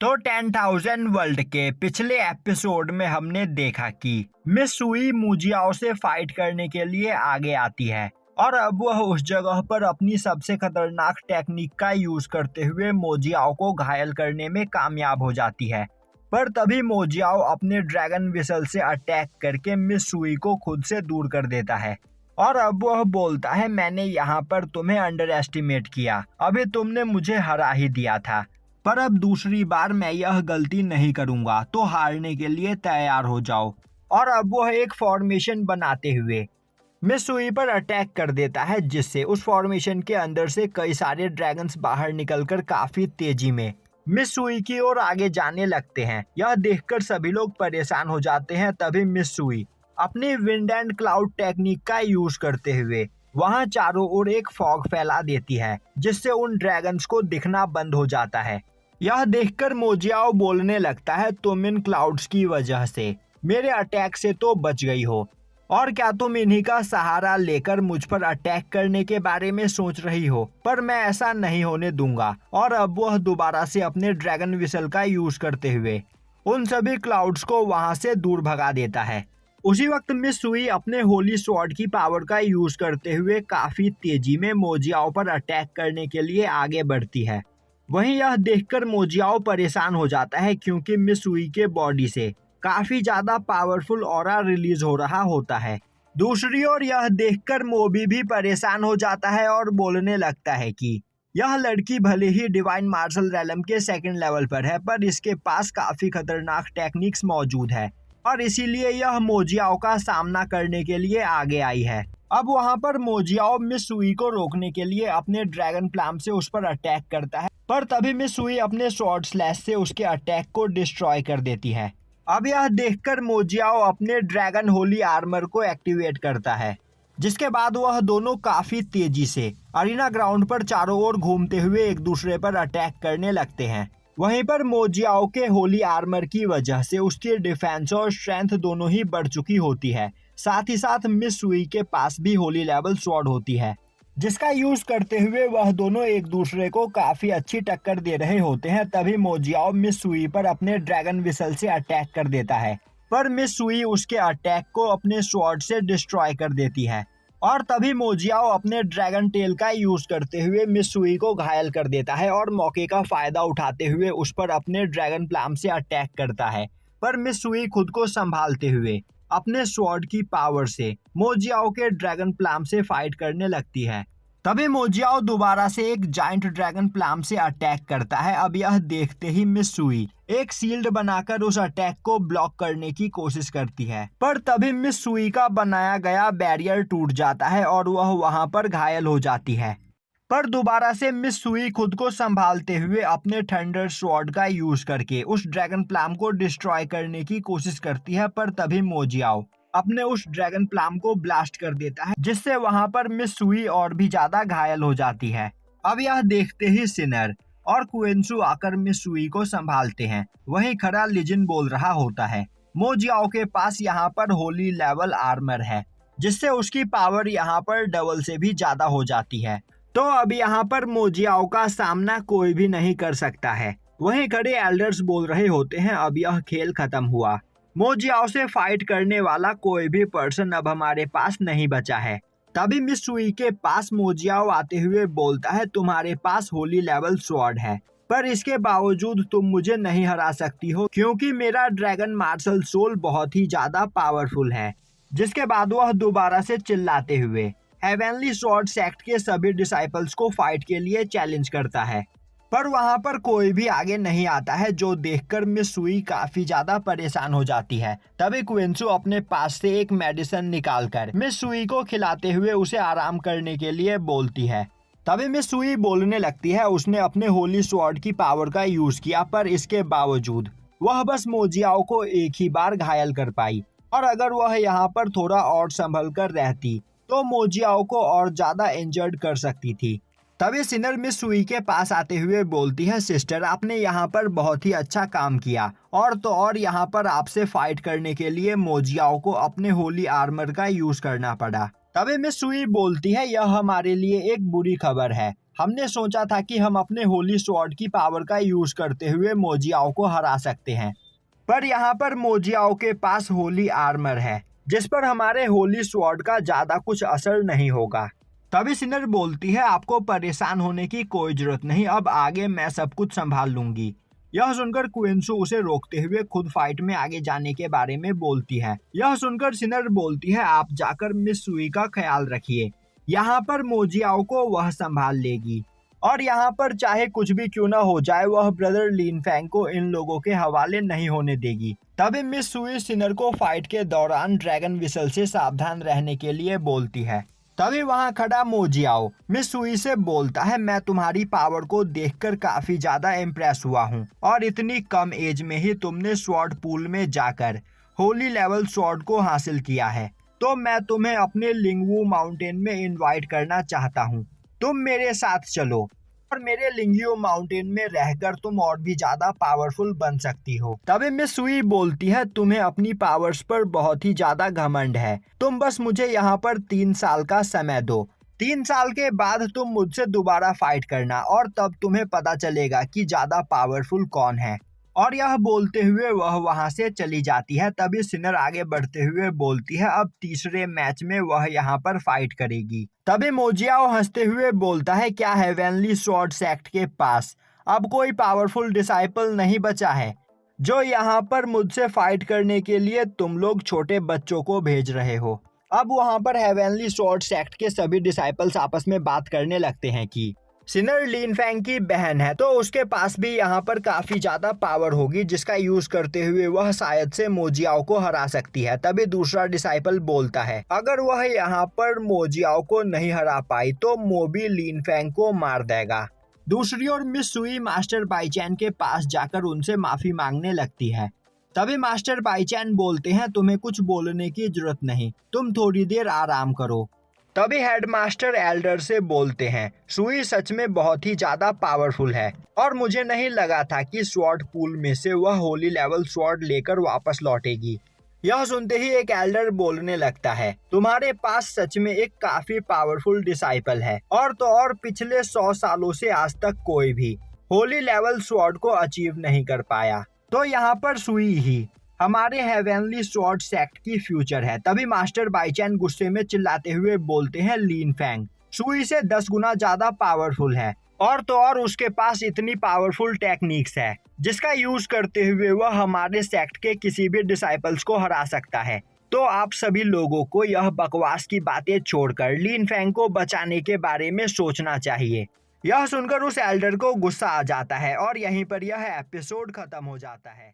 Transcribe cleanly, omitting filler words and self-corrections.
तो 10,000 वर्ल्ड के पिछले एपिसोड में हमने देखा कि मिस सुई मुजियाओ से फाइट करने के लिए आगे आती है और अब वह उस जगह पर अपनी सबसे खतरनाक टेक्निक का यूज करते हुए मोजियाओ को घायल करने में कामयाब हो जाती है। पर तभी मोजियाओ अपने ड्रैगन विसल से अटैक करके मिस सुई को खुद से दूर कर देता है और अब वह बोलता है, मैंने यहाँ पर तुम्हें अंडर एस्टिमेट किया, अभी तुमने मुझे हरा ही दिया था, पर अब दूसरी बार मैं यह गलती नहीं करूंगा, तो हारने के लिए तैयार हो जाओ। और अब वह एक फॉर्मेशन बनाते हुए मिस सुई पर अटैक कर देता है, जिससे उस फॉर्मेशन के अंदर से कई सारे ड्रैगन्स बाहर निकलकर काफी तेजी में मिस सुई की ओर आगे जाने लगते हैं। यह देखकर सभी लोग परेशान हो जाते हैं। तभी मिस सुई अपनी विंड एंड क्लाउड टेक्निक का यूज करते हुए वहां चारों ओर एक फॉग फैला देती है, जिससे उन ड्रैगन्स को दिखना बंद हो जाता है। यह देखकर मोजियाओ बोलने लगता है, तुम इन क्लाउड्स की वजह से मेरे अटैक से तो बच गई हो, और क्या तुम इन्हीं का सहारा लेकर मुझ पर अटैक करने के बारे में सोच रही हो, पर मैं ऐसा नहीं होने दूंगा। और अब वह दोबारा से अपने ड्रैगन विसल का यूज करते हुए उन सभी क्लाउड्स को वहां से दूर भगा देता है। उसी वक्त मिस सुई अपने होली स्वॉर्ड की पावर का यूज करते हुए काफी तेजी में मोजियाओ पर अटैक करने के लिए आगे बढ़ती है। वहीं यह देखकर मोजियाओ परेशान हो जाता है, क्योंकि मिस सुई के बॉडी से काफी ज्यादा पावरफुल ऑरा रिलीज हो रहा होता है। दूसरी ओर यह देखकर मोबी भी परेशान हो जाता है और बोलने लगता है कि यह लड़की भले ही डिवाइन मार्शल रेलम के सेकंड लेवल पर है, पर इसके पास काफी खतरनाक टेक्निक्स मौजूद है और इसीलिए यह मोजियाओ का सामना करने के लिए आगे आई है। अब वहां पर मोजियाओ मिस सुई को रोकने के लिए अपने ड्रैगन प्लाम से उस पर अटैक करता है, पर तभी मिस सुई अपने स्वॉर्ड स्लैश से उसके अटैक को डिस्ट्रॉय कर देती है। अब यह देखकर मोजियाओ अपने ड्रैगन होली आर्मर को एक्टिवेट करता है, जिसके बाद वह दोनों काफी तेजी से अरीना ग्राउंड पर चारों ओर घूमते हुए एक दूसरे पर अटैक करने लगते हैं। वहीं पर मोजियाओ के होली आर्मर की वजह से उसकी डिफेंस और स्ट्रेंथ दोनों ही बढ़ चुकी होती है। साथ ही साथ मिस सुई के पास भी होली लेवल स्वॉर्ड होती है, जिसका यूज करते हुए वह दोनों एक दूसरे को काफी अच्छी टक्कर दे रहे होते हैं। तभी मोजियाओ मिस सुई पर अपने ड्रैगन विसल से अटैक कर देता है, पर मिस सुई उसके अटैक को अपने स्वॉर्ड से डिस्ट्रॉय कर देती है। और तभी मोजियाओ अपने ड्रैगन टेल का यूज करते हुए मिस सुई को घायल कर देता है और मौके का फायदा उठाते हुए उस पर अपने ड्रैगन प्लाम से अटैक करता है, पर मिस सुई खुद को संभालते हुए अपने स्वॉर्ड की पावर से मोजियाओ के ड्रैगन प्लाम से फाइट करने लगती है। तभी मोजियाओ दोबारा से एक जाइंट ड्रैगन प्लाम से अटैक करता है। अब यह देखते ही मिस सुई एक शील्ड बनाकर उस अटैक को ब्लॉक करने की कोशिश करती है, पर तभी मिस सुई का बनाया गया बैरियर टूट जाता है और वह वहां पर घायल हो जाती है। पर दोबारा से मिस सुई खुद को संभालते हुए अपने थंडर स्वॉर्ड का यूज करके उस ड्रैगन प्लाम को डिस्ट्रॉय करने की कोशिश करती है, पर तभी मोजियाओ अपने उस ड्रैगन प्लाम को ब्लास्ट कर देता है, जिससे वहां पर मिस सुई और भी ज्यादा घायल हो जाती है। अब यह देखते ही सिनर और कुएंसु आकर मिस सुई को संभालते हैं। वहीं खड़ा लिजिन बोल रहा होता है, मोजियाओ के पास यहाँ पर होली लेवल आर्मर है, जिससे उसकी पावर यहाँ पर डबल से भी ज्यादा हो जाती है, तो अब यहाँ पर मोजियाओ का सामना कोई भी नहीं कर सकता है। वहीं खड़े एल्डर्स बोल रहे होते हैं, अब यह खेल खत्म हुआ, मोजियाओ से फाइट करने वाला कोई भी पर्सन अब हमारे पास नहीं बचा है। तभी मिस सुई के पास मोजियाओ आते हुए बोलता है, तुम्हारे पास होली लेवल स्वॉर्ड है, पर इसके बावजूद तुम मुझे नहीं हरा सकती हो, क्योंकि मेरा ड्रैगन मार्शल सोल बहुत ही ज्यादा पावरफुल है। जिसके बाद वह दोबारा से चिल्लाते हुए हेवनली स्वॉर्ड सेक्ट के सभी डिसाइपल्स को फाइट के लिए चैलेंज करता है, पर वहां पर कोई भी आगे नहीं आता है, जो देखकर मिस सुई काफी ज्यादा परेशान हो जाती है। तभी कुएंसु अपने पास से एक मेडिसिन निकालकर मिस सुई को खिलाते हुए उसे आराम करने के लिए बोलती है। तभी मिस सुई बोलने लगती है, उसने अपने होली स्वॉर्ड की पावर का यूज किया, पर इसके बावजूद वह बस मोजियाओ को एक ही बार घायल कर पाई, और अगर वह यहाँ पर थोड़ा और संभल कर रहती तो मोजियाओ को और ज्यादा इंजर्ड कर सकती थी। तभी सिनर मिस सुई के पास आते हुए बोलती है, सिस्टर आपने यहाँ पर बहुत ही अच्छा काम किया, और तो और यहाँ पर आपसे फाइट करने के लिए मोजियाओ को अपने होली आर्मर का यूज करना पड़ा। तभी मिस सुई बोलती है, यह हमारे लिए एक बुरी खबर है, हमने सोचा था कि हम अपने होली स्वॉर्ड की पावर का यूज करते हुए मोजियाओ को हरा सकते हैं, पर यहाँ पर मोजियाओ के पास होली आर्मर है जिस पर हमारे होली स्वॉर्ड का ज्यादा कुछ असर नहीं होगा। तभी सिनर बोलती है, आपको परेशान होने की कोई जरूरत नहीं, अब आगे मैं सब कुछ संभाल लूंगी। यह सुनकर क्विंसू उसे रोकते हुए खुद फाइट में आगे जाने के बारे में बोलती है। यह सुनकर सिनर बोलती है, आप जाकर मिस सुई का ख्याल रखिए, यहाँ पर मोजियाओ को वह संभाल लेगी और यहाँ पर चाहे कुछ भी क्यों ना हो जाए वह ब्रदर लिन फैंग को इन लोगों के हवाले नहीं होने देगी। तभी मिस सुई सिनर को फाइट के दौरान ड्रैगन विसल से सावधान रहने के लिए बोलती है। तभी वहां खड़ा मोजियाओ मिस सुई से बोलता है, मैं तुम्हारी पावर को देखकर काफी ज्यादा इम्प्रेस हुआ हूँ और इतनी कम एज में ही तुमने स्वॉर्ड पूल में जाकर होली लेवल स्वॉर्ड को हासिल किया है, तो मैं तुम्हें अपने लिंगवू माउंटेन में इनवाइट करना चाहता हूँ। तुम मेरे साथ चलो और मेरे लिंगियो माउंटेन में रहकर तुम और भी ज्यादा पावरफुल बन सकती हो। तभी मिस सुई बोलती है, तुम्हें अपनी पावर्स पर बहुत ही ज्यादा घमंड है, तुम बस मुझे यहाँ पर 3 साल का समय दो। 3 साल के बाद तुम मुझसे दोबारा फाइट करना और तब तुम्हें पता चलेगा कि ज्यादा पावरफुल कौन है। और यह बोलते हुए वह वहां से चली जाती है। तभी सिनर आगे बढ़ते हुए बोलती है, अब तीसरे मैच में वह यहाँ पर फाइट करेगी। तभी मोजियाओ हंसते हुए बोलता है, क्या हेवेनली स्वॉर्ड सेक्ट के पास अब कोई पावरफुल डिसाइपल नहीं बचा है जो यहाँ पर मुझसे फाइट करने के लिए तुम लोग छोटे बच्चों को भेज रहे हो। अब वहाँ पर हेवेनली स्वॉर्ड सेक्ट के सभी डिसाइपल्स आपस में बात करने लगते हैं कि सिनर लिन फैंग की बहन है तो उसके पास भी यहाँ पर काफी ज्यादा पावर होगी जिसका यूज करते हुए वह शायद से मोजियाओ को हरा सकती है। तभी दूसरा डिसाइपल बोलता है, अगर वह यहाँ पर मोजियाओ को नहीं हरा पाई तो मोबी लिन फैंग को मार देगा। दूसरी ओर मिस सुई मास्टर बाईचैन के पास जाकर उनसे माफी मांगने लगती है। तभी मास्टर बाईचैन बोलते हैं, तुम्हें कुछ बोलने की जरूरत नहीं, तुम थोड़ी देर आराम करो। तभी हेडमास्टर एल्डर से बोलते हैं, सुई सच में बहुत ही ज्यादा पावरफुल है और मुझे नहीं लगा था कि स्वॉर्ड पूल में से वह होली लेवल स्वॉर्ड लेकर वापस लौटेगी। यह सुनते ही एक एल्डर बोलने लगता है, तुम्हारे पास सच में एक काफी पावरफुल डिसाइपल है और तो और पिछले 100 सालों से आज तक कोई भी होली लेवल स्वॉर्ड को अचीव नहीं कर पाया, तो यहाँ पर सुई ही हमारे हेवेनली स्वॉर्ड सेक्ट की फ्यूचर है। तभी मास्टर बाईचैन गुस्से में चिल्लाते हुए बोलते हैं, लिन फैंग सुई से 10 गुना ज्यादा पावरफुल है और तो और उसके पास इतनी पावरफुल टेक्निक्स है जिसका यूज करते हुए वह हमारे सेक्ट के किसी भी डिसाइपल्स को हरा सकता है। तो आप सभी लोगों को यह बकवास की बातें छोड़कर लिन फैंग को बचाने के बारे में सोचना चाहिए। यह सुनकर उस एल्डर को गुस्सा आ जाता है और यहीं पर यह एपिसोड खत्म हो जाता है।